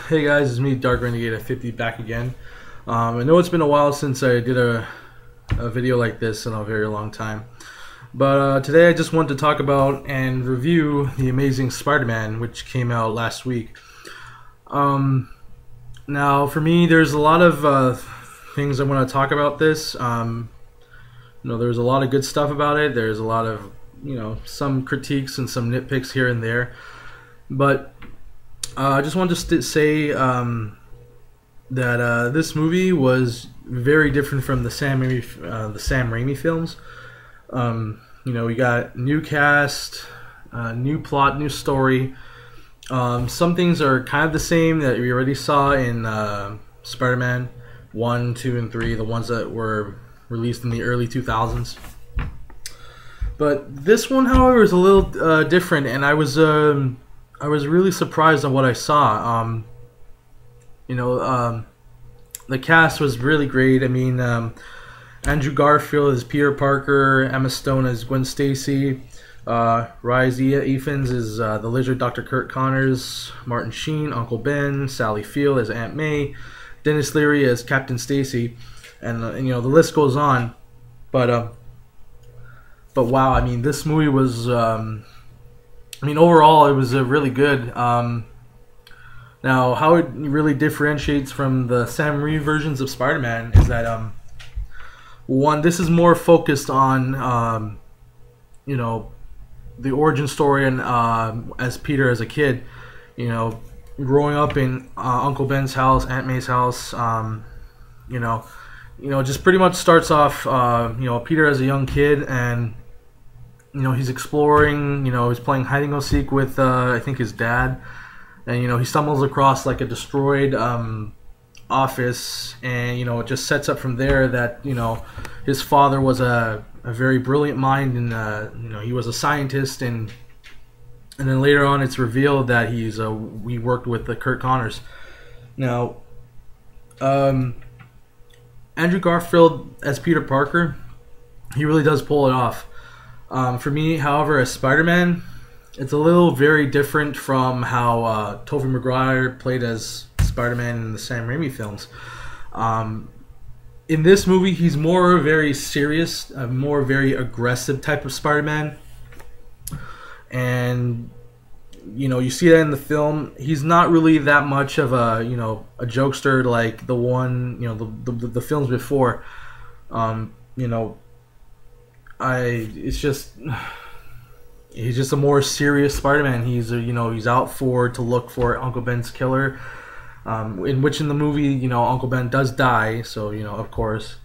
Hey guys, it's me, Dark Renegade at 50 back again. I know it's been a while since I did a video like this in a very long time. But today I just wanted to talk about and review The Amazing Spider-Man, which came out last week. Now, for me, there's a lot of things I want to talk about this. There's a lot of good stuff about it. There's a lot of, some critiques and some nitpicks here and there. But I just wanted to say that this movie was very different from the Sam Raimi films. We got new cast, new plot, new story. Some things are kind of the same that we already saw in Spider-Man 1, 2, and 3, the ones that were released in the early 2000s. But this one, however, is a little different, and I was really surprised on what I saw. The cast was really great. I mean, Andrew Garfield as Peter Parker, Emma Stone as Gwen Stacy, Rhys Ifans as the Lizard Dr. Kurt Connors, Martin Sheen, Uncle Ben, Sally Field as Aunt May, Dennis Leary as Captain Stacy, and the list goes on. But wow, I mean, this movie was. Overall, it was really good. Now, how it really differentiates from the Sam Raimi versions of Spider-Man is that, one, this is more focused on, the origin story and as Peter as a kid, growing up in Uncle Ben's house, Aunt May's house, just pretty much starts off, Peter as a young kid and. He's exploring, he's playing hide and go seek with, I think, his dad. And, he stumbles across, like, a destroyed office. And, it just sets up from there that, his father was a very brilliant mind. And, he was a scientist. And then later on, it's revealed that we worked with the Kurt Connors. Now, Andrew Garfield as Peter Parker, he really does pull it off. For me, however, as Spider-Man, it's a little very different from how Tobey Maguire played as Spider-Man in the Sam Raimi films. In this movie, he's more very serious, a more very aggressive type of Spider-Man. And, you see that in the film. He's not really that much of a jokester like the one, the films before. He's just a more serious Spider-Man. He's out to look for Uncle Ben's killer. In the movie, Uncle Ben does die, so of course.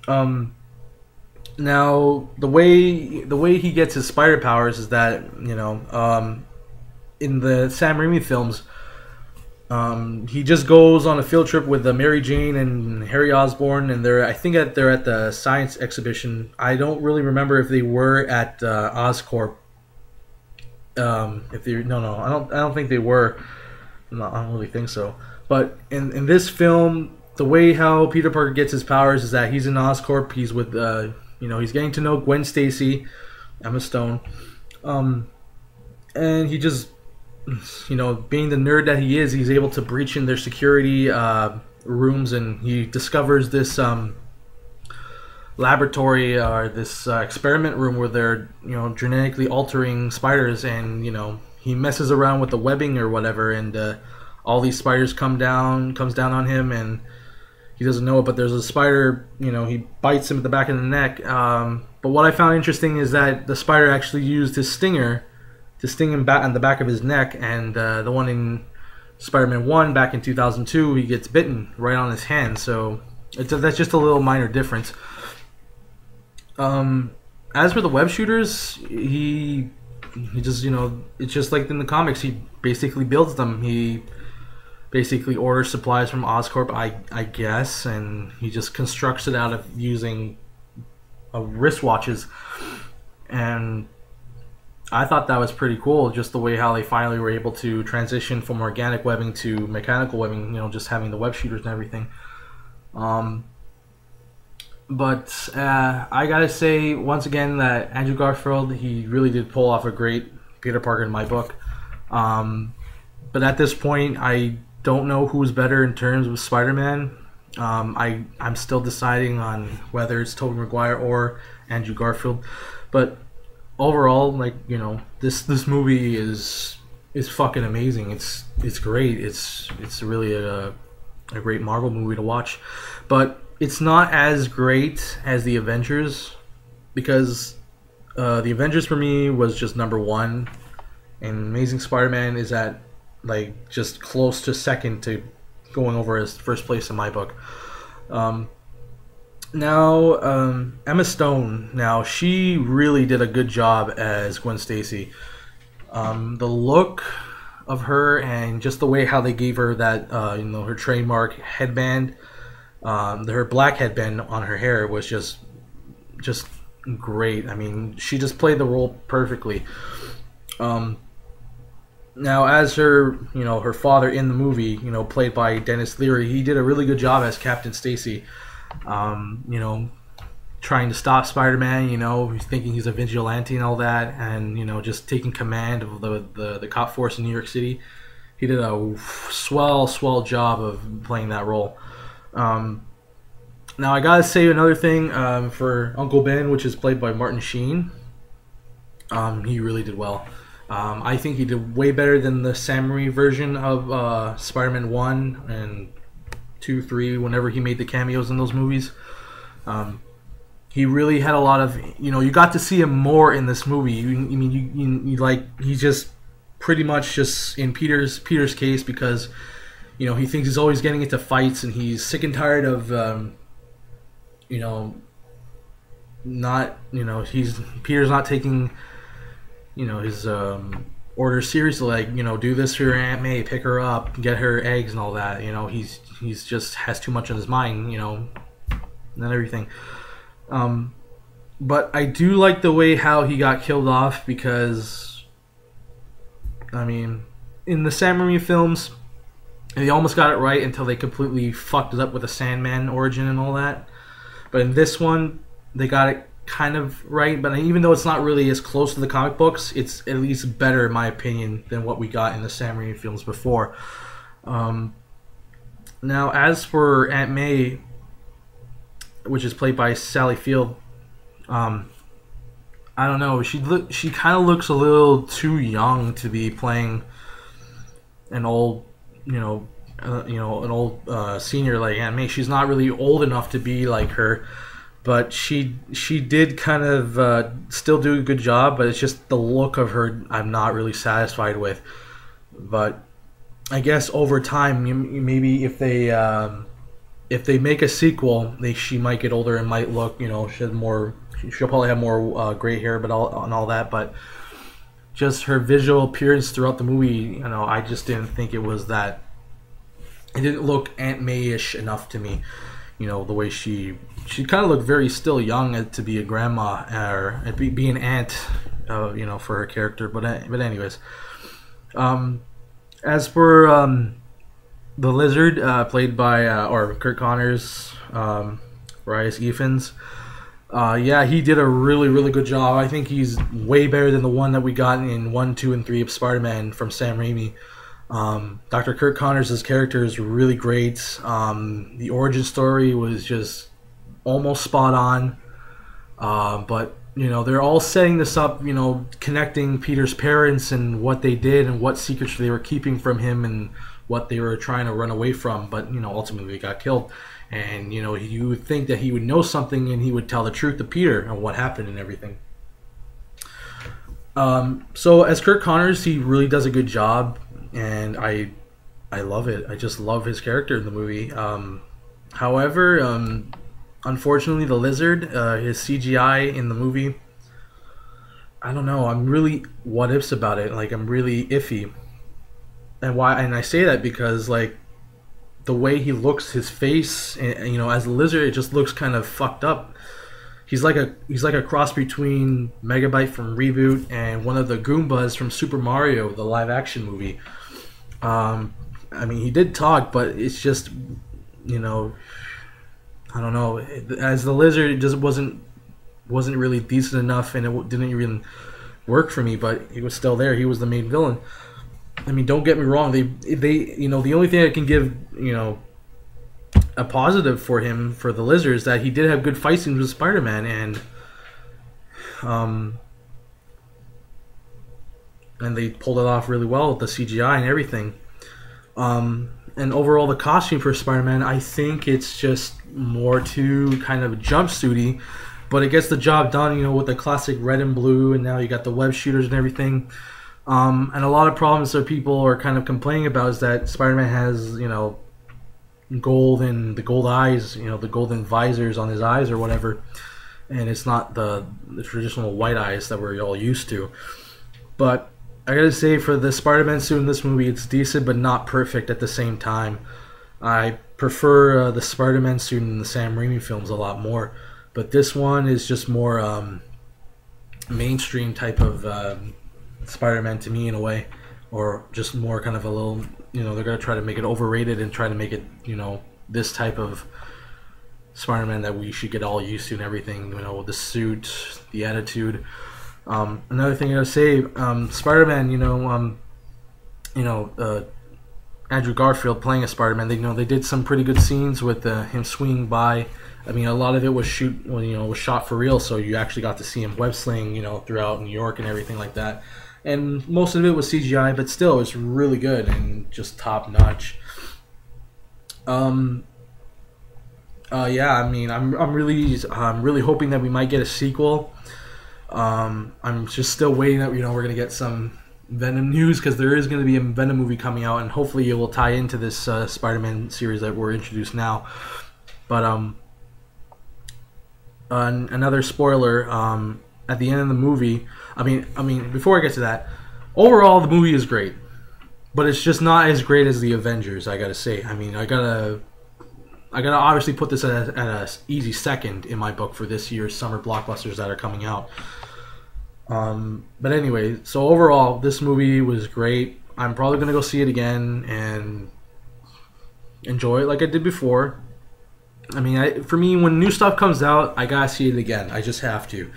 Now the way he gets his spider powers is that in the Sam Raimi films. He just goes on a field trip with Mary Jane and Harry Osborn, and they're at the science exhibition. I don't really remember if they were at Oscorp. I don't think they were. No, I don't really think so. But in this film, the way how Peter Parker gets his powers is that he's in Oscorp. He's with he's getting to know Gwen Stacy, Emma Stone, and he just. Being the nerd that he is, he's able to breach in their security rooms, and he discovers this laboratory or this experiment room where they're genetically altering spiders, and he messes around with the webbing or whatever, and all these spiders comes down on him, and he doesn't know it, but there's a spider, he bites him at the back of the neck. But what I found interesting is that the spider actually used his stinger to sting him on the back of his neck, and the one in Spider-Man 1 back in 2002, he gets bitten right on his hand. So that's just a little minor difference. As for the web shooters, he just it's just like in the comics. He basically builds them. He basically orders supplies from Oscorp, I guess, and he just constructs it out of using wristwatches. And I thought that was pretty cool, just the way how they finally were able to transition from organic webbing to mechanical webbing, just having the web shooters and everything. But I gotta say, once again, that Andrew Garfield, he really did pull off a great Peter Parker in my book. But at this point, I don't know who's better in terms of Spider-Man. I'm still deciding on whether it's Tobey Maguire or Andrew Garfield. But overall, like, you know, this movie is fucking amazing. It's great. It's really a great Marvel movie to watch. But it's not as great as the Avengers, because the Avengers for me was just number one, and Amazing Spider-Man is at like just close to second to going over as first place in my book. Now, Emma Stone. Now, she really did a good job as Gwen Stacy. The look of her and just the way how they gave her that, her trademark headband, her black headband on her hair was just great. I mean, she just played the role perfectly. Now, as her, her father in the movie, played by Dennis Leary, he did a really good job as Captain Stacy. Trying to stop Spider-Man, he's thinking he's a vigilante and all that, and, just taking command of the cop force in New York City. He did a swell job of playing that role. Now, I gotta say another thing, for Uncle Ben, which is played by Martin Sheen. He really did well. I think he did way better than the Sam Raimi version of Spider-Man 1 and 2, 3, whenever he made the cameos in those movies. He really had a lot of, you got to see him more in this movie. He's just pretty much just in Peter's case, because, he thinks he's always getting into fights, and he's sick and tired of, Peter's not taking, his orders seriously, like, do this for your Aunt May, pick her up, get her eggs and all that. He's just has too much on his mind, and everything. But I do like the way how he got killed off, because, in the Sam Raimi films, they almost got it right until they completely fucked it up with the Sandman origin and all that. But in this one, they got it kind of right. But even though it's not really as close to the comic books, it's at least better, in my opinion, than what we got in the Sam Raimi films before. Now, as for Aunt May, which is played by Sally Field, I don't know. She kind of looks a little too young to be playing an old, an old senior like Aunt May. She's not really old enough to be like her, but she did kind of still do a good job. But it's just the look of her I'm not really satisfied with. But I guess over time, maybe if they make a sequel, she might get older and might look, she'll probably have more gray hair, and all that. But just her visual appearance throughout the movie, I just didn't think it was that. It didn't look Aunt May-ish enough to me. The way she kind of looked very still young to be a grandma or be an aunt, for her character. But anyways, as for the Lizard, played by Kurt Connors, Rhys Ifans. He did a really good job. I think he's way better than the one that we got in 1, 2, and 3 of Spider-Man from Sam Raimi. Dr. Kurt Connors' character is really great. The origin story was just almost spot on. But they're all setting this up, connecting Peter's parents and what they did and what secrets they were keeping from him and what they were trying to run away from. But ultimately they got killed. And you would think that he would know something and he would tell the truth to Peter and what happened and everything. So as Kurt Connors, he really does a good job, and I love it. I just love his character in the movie. However, unfortunately, the Lizard, his CGI in the movie, I don't know. I'm really what ifs about it. Like, I'm really iffy. And why? And I say that because, like, the way he looks, his face, and, as a lizard, it just looks kind of fucked up. He's like a cross between Megabyte from Reboot and one of the Goombas from Super Mario, the live action movie. He did talk, but it's just, I don't know. As the Lizard, it just wasn't really decent enough, and it didn't even work for me. But he was still there. He was the main villain. I mean, don't get me wrong. They you know, the only thing I can give, you know, a positive for him for the Lizard is that he did have good fight scenes with Spider-Man, um, and they pulled it off really well with the CGI and everything. And overall, the costume for Spider-Man, I think it's just more too kind of jumpsuity, but it gets the job done, you know, with the classic red and blue, and now you got the web shooters and everything. And a lot of problems that people are kind of complaining about is that Spider-Man has, you know, the gold eyes, you know, the golden visors on his eyes or whatever, and it's not the traditional white eyes that we're all used to. But I gotta say, for the Spider-Man suit in this movie, it's decent but not perfect at the same time. I prefer the Spider-Man suit in the Sam Raimi films a lot more, but this one is just more mainstream type of Spider-Man to me in a way, or just more kind of a little, you know, they're gonna try to make it overrated and try to make it, you know, this type of Spider-Man that we should get all used to and everything, you know, with the suit, the attitude. Another thing I gotta say, Spider-Man, Andrew Garfield playing a Spider-Man. They did some pretty good scenes with him swinging by. I mean, a lot of it was shot for real, so you actually got to see him web sling, you know, throughout New York and everything like that. And most of it was CGI, but still, it's really good and just top notch. Yeah, I mean, I'm really hoping that we might get a sequel. I'm just still waiting that, you know, we're gonna get some Venom news, because there is going to be a Venom movie coming out, and hopefully it will tie into this Spider-Man series that we're introduced now. But another spoiler, at the end of the movie, I mean, before I get to that, overall the movie is great, but it's just not as great as the Avengers, I gotta say. I mean, I gotta obviously put this at a easy second in my book for this year's summer blockbusters that are coming out. But anyway, so overall, this movie was great. I'm probably going to go see it again and enjoy it like I did before. I mean, for me, when new stuff comes out, I gotta see it again. I just have to.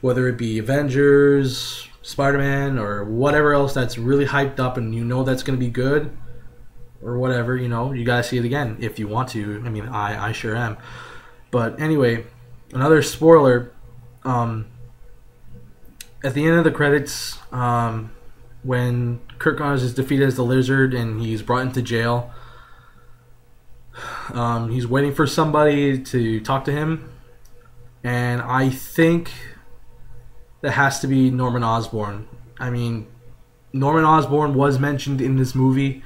Whether it be Avengers, Spider-Man, or whatever else that's really hyped up and you know that's going to be good, or whatever, you know, you gotta see it again if you want to. I mean, I sure am. But anyway, another spoiler, at the end of the credits, when Kirk Connors is defeated as the Lizard and he's brought into jail, he's waiting for somebody to talk to him, and I think that has to be Norman Osborn. I mean, Norman Osborn was mentioned in this movie,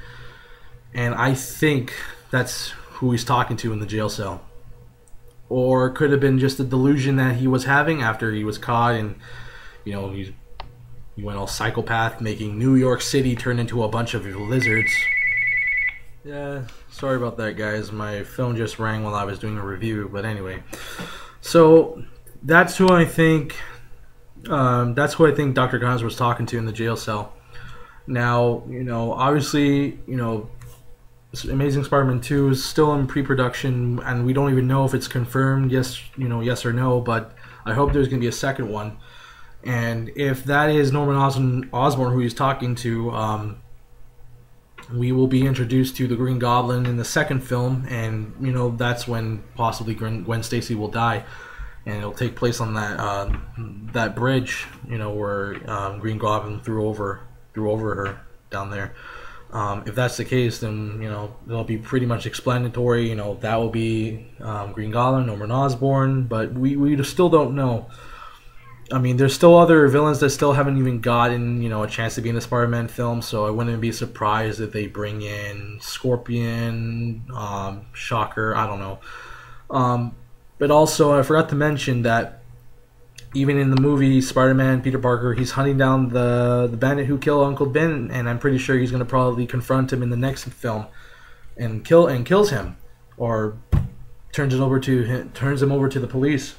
and I think that's who he's talking to in the jail cell. Or it could have been just a delusion that he was having after he was caught, and, you know, he went all psychopath, making New York City turn into a bunch of lizards. Yeah, sorry about that, guys. My phone just rang while I was doing a review, but anyway. So, that's who I think Dr. Connors was talking to in the jail cell. Now, you know, obviously, you know, Amazing Spider-Man 2 is still in pre-production, and we don't even know if it's confirmed, yes or no, but I hope there's going to be a second one. And if that is Norman Osborn who he's talking to, we will be introduced to the Green Goblin in the second film, and, you know, that's when possibly Gwen Stacy will die. And it'll take place on that bridge, you know, where Green Goblin threw over her down there. If that's the case, then, you know, it'll be pretty much explanatory. You know, that will be Green Goblin, Norman Osborn, but we still don't know. I mean, there's still other villains that still haven't even gotten, you know, a chance to be in a Spider-Man film, so I wouldn't be surprised if they bring in Scorpion, Shocker, I don't know. But also, I forgot to mention that even in the movie Spider-Man, Peter Parker, he's hunting down the bandit who killed Uncle Ben, and I'm pretty sure he's going to probably confront him in the next film and kills him, or turns him over to the police.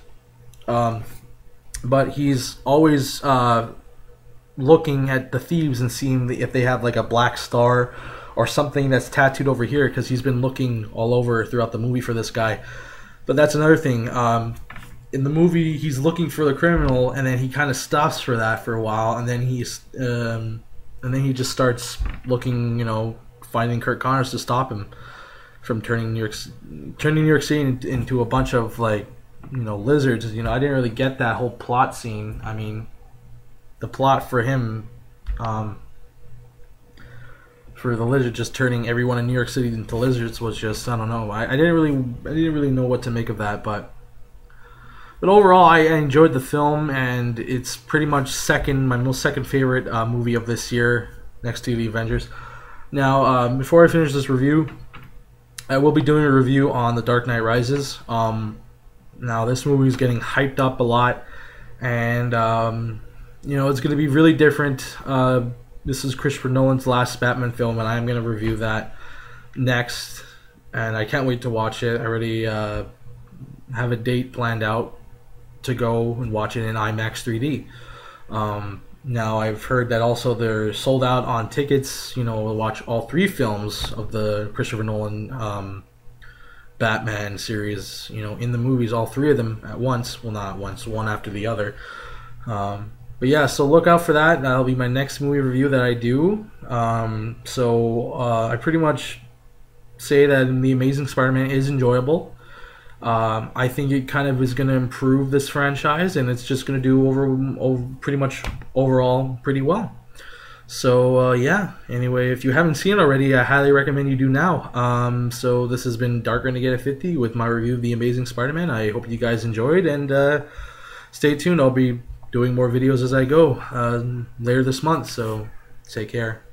But he's always looking at the thieves and seeing if they have like a black star or something that's tattooed over here, because he's been looking all over throughout the movie for this guy. But that's another thing. In the movie, he's looking for the criminal, and then he kind of stops for that for a while, and then and then he just starts looking, finding Kurt Connors to stop him from turning New York City into a bunch of like, lizards. I didn't really get that whole plot scene. I mean, the plot for him, for the lizard just turning everyone in New York City into lizards was just, I don't know. I didn't really know what to make of that, but overall, I enjoyed the film, and it's pretty much my most second favorite movie of this year, next to the Avengers. Now, before I finish this review, I will be doing a review on The Dark Knight Rises. Now, this movie is getting hyped up a lot, and it's going to be really different. This is Christopher Nolan's last Batman film, and I'm going to review that next, and I can't wait to watch it. I already have a date planned out to go and watch it in IMAX 3D. Now, I've heard that also they're sold out on tickets, to watch all three films of the Christopher Nolan Batman series, in the movies, all three of them at once. Well, not at once, one after the other. But yeah, so look out for that. That'll be my next movie review that I do. I pretty much say that The Amazing Spider-Man is enjoyable. I think it kind of is going to improve this franchise, and it's just going to do pretty much overall pretty well. So yeah, anyway, if you haven't seen it already, I highly recommend you do now. So this has been Dark Renegade at 50 with my review of The Amazing Spider-Man. I hope you guys enjoyed, and stay tuned. I'll be doing more videos as I go later this month, so take care.